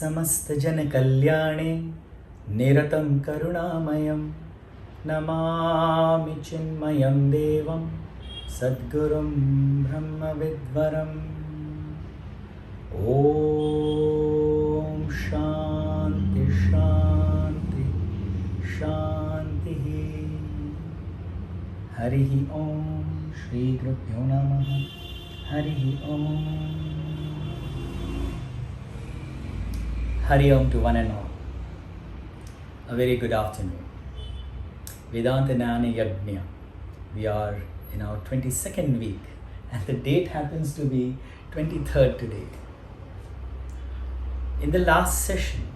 समस्त जन कल्याणे निरतं करुणामयं नमामि चिन्मयं देवं सद्गुरुं ब्रह्मविद्वरम् ॐ शान्ति शान्ति शान्तिः हरिः ॐ श्रीगुरुभ्यो नमः हरिः ॐ Hari Om to one and all. A very good afternoon. Vedānta Jñana Yajña. We are in our 22nd week and the date happens to be 23rd today. In the last session,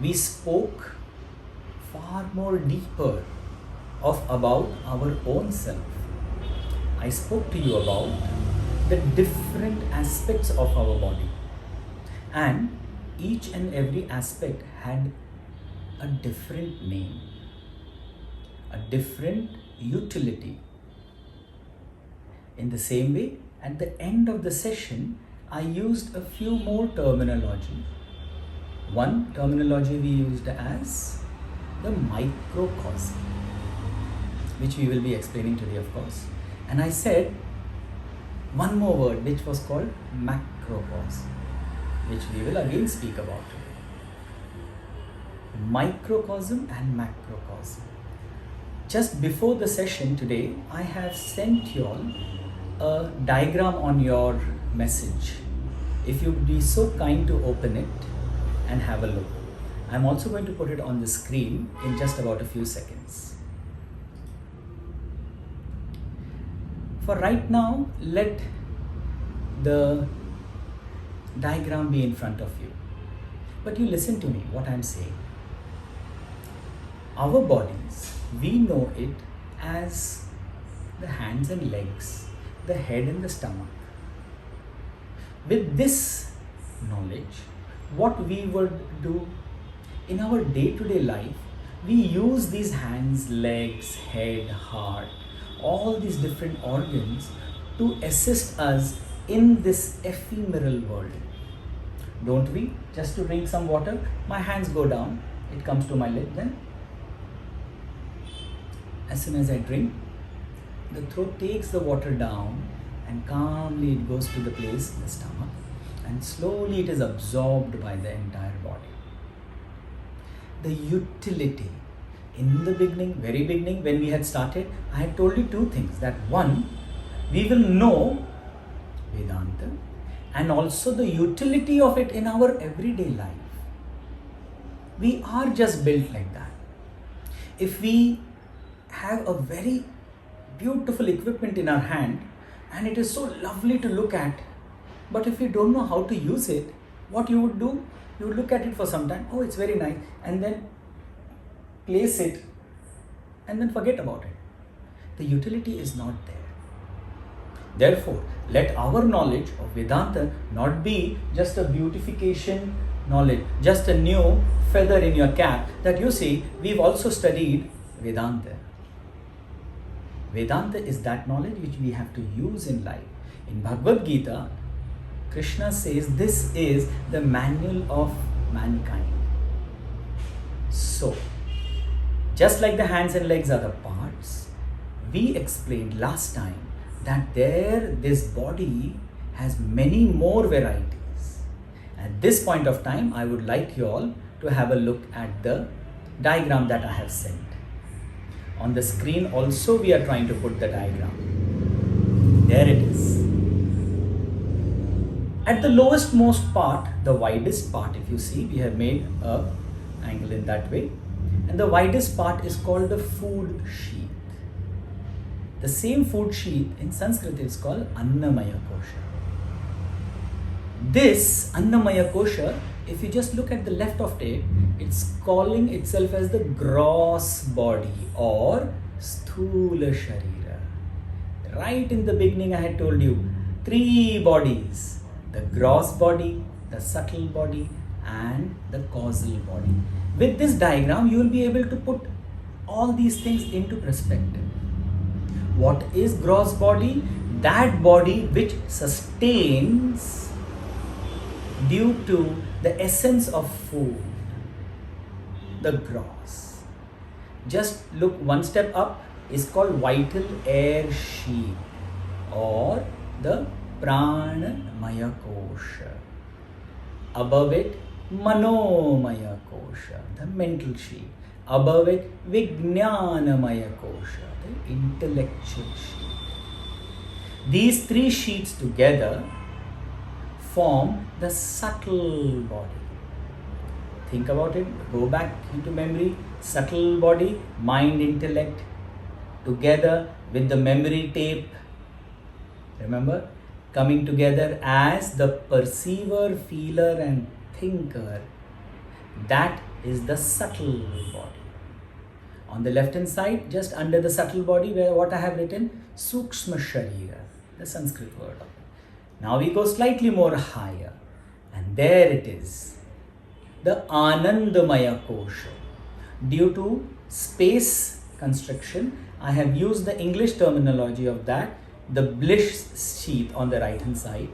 we spoke far more deeper about our own self. I spoke to you about the different aspects of our body, and each and every aspect had a different name, a different utility. In the same way, at the end of the session, I used a few more terminology. One terminology we used as the microcosm, which we will be explaining today, of course. And I said one more word, which was called macrocosm, which we will again speak about today. Microcosm and macrocosm. Just before the session today, I have sent you all a diagram on your message. If you would be so kind to open it and have a look. I'm also going to put it on the screen in just about a few seconds. For right now, let the diagram be in front of you. But you listen to me, what I'm saying. Our bodies, we know it as the hands and legs, the head and the stomach. With this knowledge, what we would do in our day-to-day life, we use these hands, legs, head, heart, all these different organs to assist us in this ephemeral world. Don't we? Just to drink some water, my hands go down, it comes to my lip, then as soon as I drink, the throat takes the water down and calmly it goes to the place, the stomach, and slowly it is absorbed by the entire body. The utility. In the beginning, very beginning, when we had started, I had told you two things. That one, we will know Vedanta and also the utility of it in our everyday life. We are just built like that. If we have a very beautiful equipment in our hand and it is so lovely to look at, but if you don't know how to use it, what you would do? You would look at it for some time, oh, it's very nice, and then place it and then forget about it. The utility is not there. Therefore, let our knowledge of Vedanta not be just a beautification knowledge, just a new feather in your cap that you see, we've also studied Vedanta. Vedanta is that knowledge which we have to use in life. In Bhagavad Gita, Krishna says this is the manual of mankind. So, just like the hands and legs are the parts, we explained last time that this body has many more varieties. At this point of time, I would like you all to have a look at the diagram that I have sent. On the screen also we are trying to put the diagram. There it is. At the lowest most part, the widest part, if you see, we have made an angle in that way. And the widest part is called the food sheath. The same food sheath in Sanskrit is called Annamaya Kosha. This Annamaya Kosha, if you just look at the left of it, it's calling itself as the gross body or Sthula Sharira. Right in the beginning I had told you, three bodies. The gross body, the subtle body and the causal body. With this diagram, you will be able to put all these things into perspective. What is gross body? That body which sustains due to the essence of food, the gross. Just look one step up, is called vital air sheath or the pranamaya kosha. Above it, manomaya kosha, the mental sheath. Above it, vijnanamaya kosha, the intellectual sheath. These three sheaths together form the subtle body. Think about it, go back into memory. Subtle body, mind, intellect, together with the memory tape. Remember, coming together as the perceiver, feeler and thinker. That is the subtle body. On the left hand side, just under the subtle body, where what I have written, Sukshma Sharira, the Sanskrit word of it. Now we go slightly more higher, and there it is, the Anandamaya Kosha. Due to space constriction, I have used the English terminology of that, the bliss sheath on the right hand side,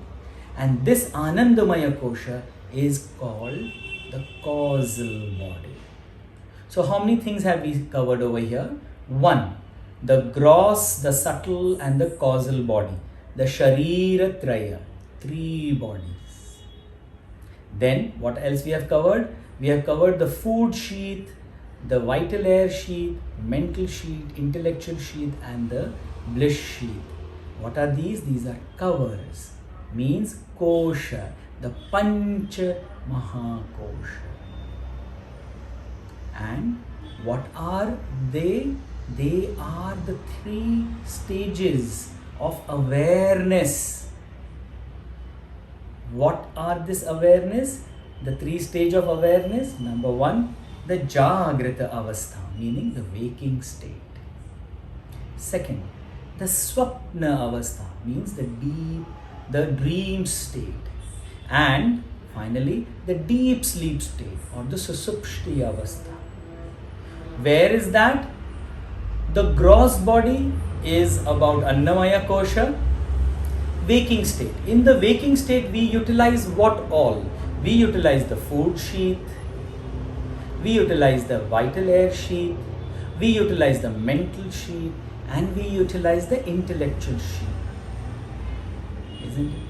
and this Anandamaya Kosha is called the causal body. So how many things have we covered over here? 1. The gross, the subtle and the causal body. The Sharira Traya. 3 bodies. Then what else we have covered? We have covered the food sheath, the vital air sheath, mental sheath, intellectual sheath and the bliss sheath. What are these? These are covers. Means kosha, the Pancha Mahakosha. And what are they? They are the 3 stages of awareness. What are this awareness? The 3 stages of awareness. Number 1, the Jagrita Avastha, meaning the waking state. Second, the Swapna Avastha, means the dream state. And finally, the deep sleep state or the Susupshti Avastha. Where is that? The gross body is about Annamaya Kosha, waking state. In the waking state, we utilize what all? We utilize the food sheath, we utilize the vital air sheath, we utilize the mental sheath, and we utilize the intellectual sheath. Isn't it?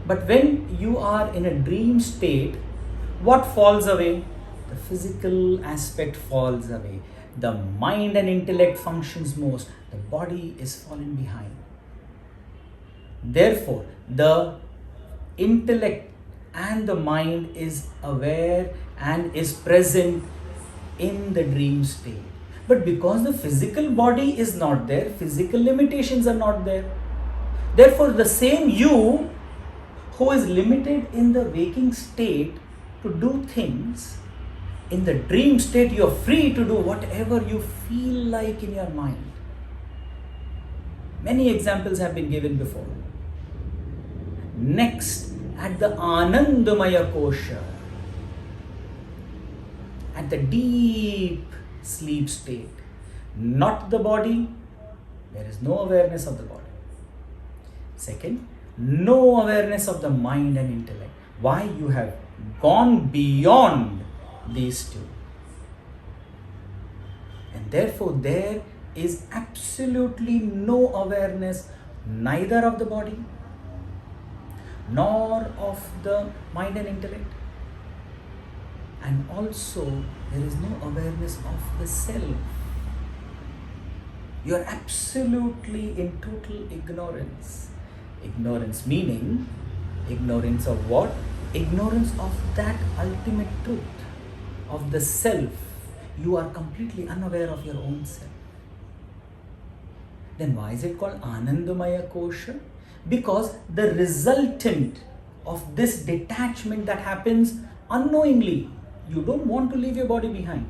But when you are in a dream state, what falls away? The physical aspect falls away. The mind and intellect functions most. The body is fallen behind. Therefore, the intellect and the mind is aware and is present in the dream state. But because the physical body is not there, physical limitations are not there. Therefore, the same you who is limited in the waking state to do things, in the dream state you are free to do whatever you feel like in your mind. Many examples have been given before. Next, at the Anandamaya Kosha, at the deep sleep state, not the body, there is no awareness of the body. Second, no awareness of the mind and intellect. Why? You have gone beyond these two. And therefore, there is absolutely no awareness neither of the body nor of the mind and intellect. And also, there is no awareness of the self. You are absolutely in total ignorance. Ignorance meaning, ignorance of what? Ignorance of that ultimate truth, of the self. You are completely unaware of your own self. Then why is it called Anandamaya Kosha? Because the resultant of this detachment that happens unknowingly, you don't want to leave your body behind.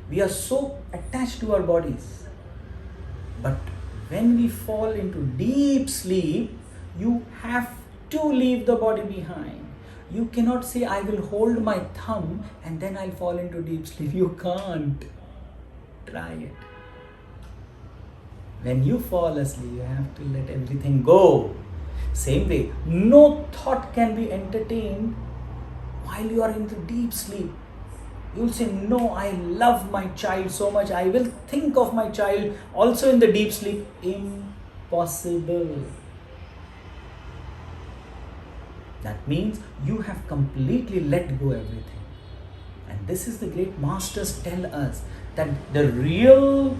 We are so attached to our bodies. But when we fall into deep sleep, you have to leave the body behind. You cannot say, I will hold my thumb and then I'll fall into deep sleep. You can't. Try it. When you fall asleep, you have to let everything go. Same way, no thought can be entertained while you are in the deep sleep, you will say, no, I love my child so much, I will think of my child also in the deep sleep. Impossible. That means you have completely let go everything. And this is the great masters tell us, that the real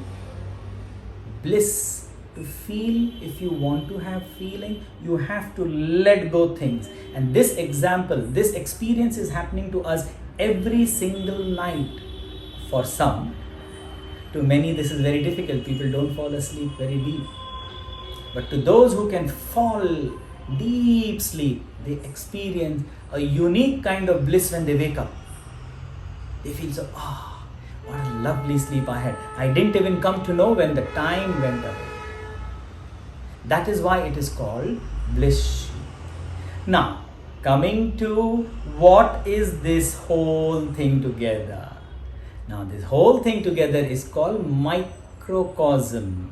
bliss to feel, if you want to have feeling, you have to let go things. And this example, this experience is happening to us every single night. For some, to many this is very difficult. People don't fall asleep very deep. But to those who can fall deep sleep, they experience a unique kind of bliss when they wake up. They feel so, what a lovely sleep I had. I didn't even come to know when the time went away. That is why it is called bliss. Now, coming to what is this whole thing together? Now, this whole thing together is called microcosm.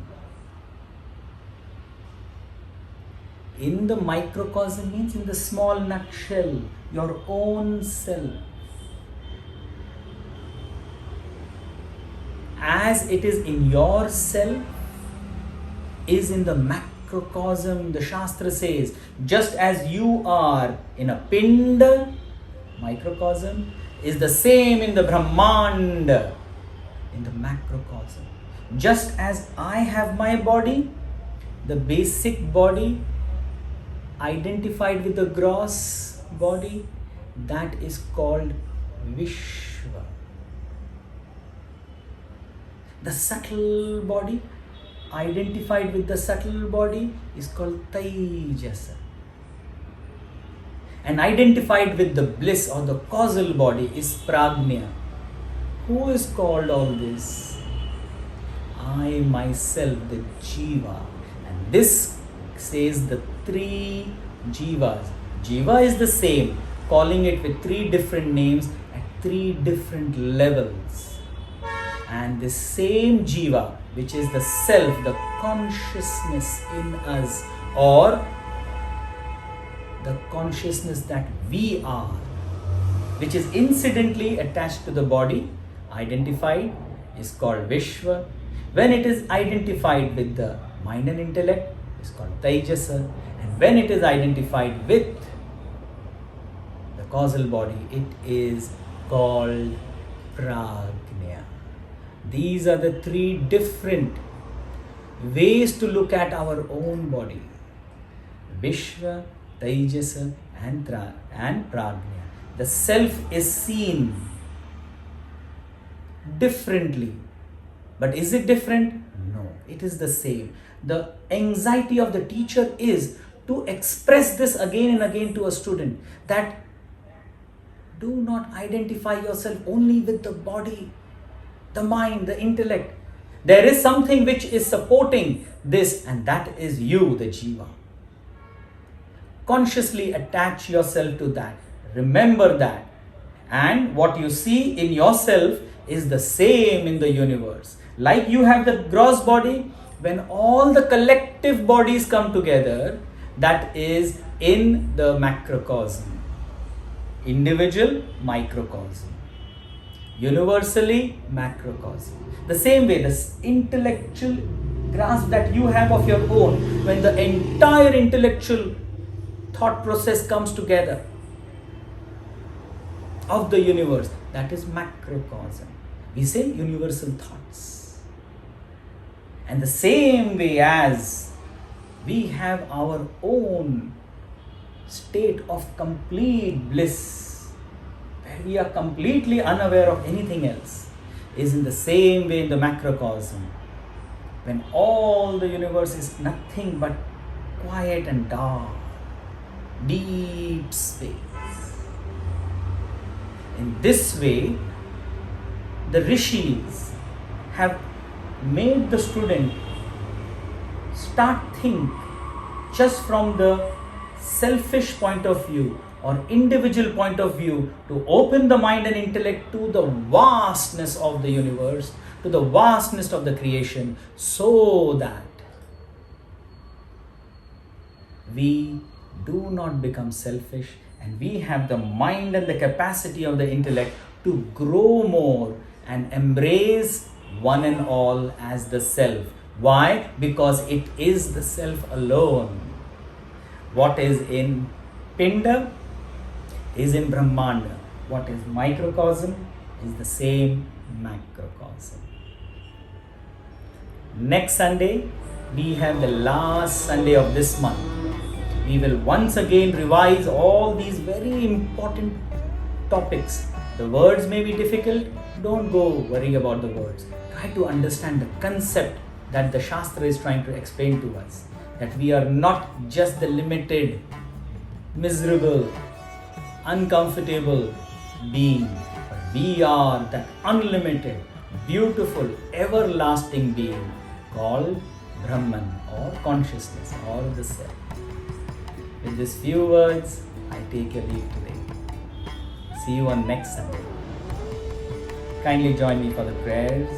In the microcosm means in the small nutshell, your own self. As it is in yourself, is in the macrocosm. The Shastra says, just as you are in a pinda, microcosm, is the same in the Brahmanda, in the macrocosm. Just as I have my body, the basic body, identified with the gross body, that is called Vishwa. The subtle body, identified with the subtle body, is called Taijasa. And identified with the bliss or the causal body is Prajna. Who is called all this? I myself, the Jiva. And this says the three Jivas. Jiva is the same, calling it with three different names at three different levels. And the same Jiva, which is the self, the consciousness in us, or the consciousness that we are, which is incidentally attached to the body, identified, is called Vishwa. When it is identified with the mind and intellect, it's called Taijasa. And when it is identified with the causal body, it is called Prajna. These are the three different ways to look at our own body. Vishwa, Taijasa and Prajna. The self is seen differently. But is it different? No, it is the same. The anxiety of the teacher is to express this again and again to a student, that do not identify yourself only with the body, the mind, the intellect. There is something which is supporting this, and that is you, the Jiva. Consciously attach yourself to that. Remember that. And what you see in yourself is the same in the universe. Like you have the gross body, when all the collective bodies come together, that is in the macrocosm. Individual, microcosm. Universally, macrocosm. The same way, the intellectual grasp that you have of your own, when the entire intellectual thought process comes together of the universe, that is macrocosm. We say universal thoughts. And the same way as we have our own state of complete bliss, where we are completely unaware of anything else, is in the same way in the macrocosm, when all the universe is nothing but quiet and dark, deep space. In this way, the rishis have made the student start think just from the selfish point of view or individual point of view, to open the mind and intellect to the vastness of the universe, to the vastness of the creation, so that we do not become selfish And we have the mind and the capacity of the intellect to grow more and embrace one and all as the self. Why? Because it is the self alone. What is in Pinda is in Brahmanda. What is microcosm is the same macrocosm. Next Sunday, we have the last Sunday of this month. We will once again revise all these very important topics. The words may be difficult. Don't go worry about the words. Try to understand the concept that the Shastra is trying to explain to us. That we are not just the limited, miserable, uncomfortable being. But we are that unlimited, beautiful, everlasting being called Brahman or consciousness or the self. With these few words, I take a leave today. See you on next Sunday. Kindly join me for the prayers.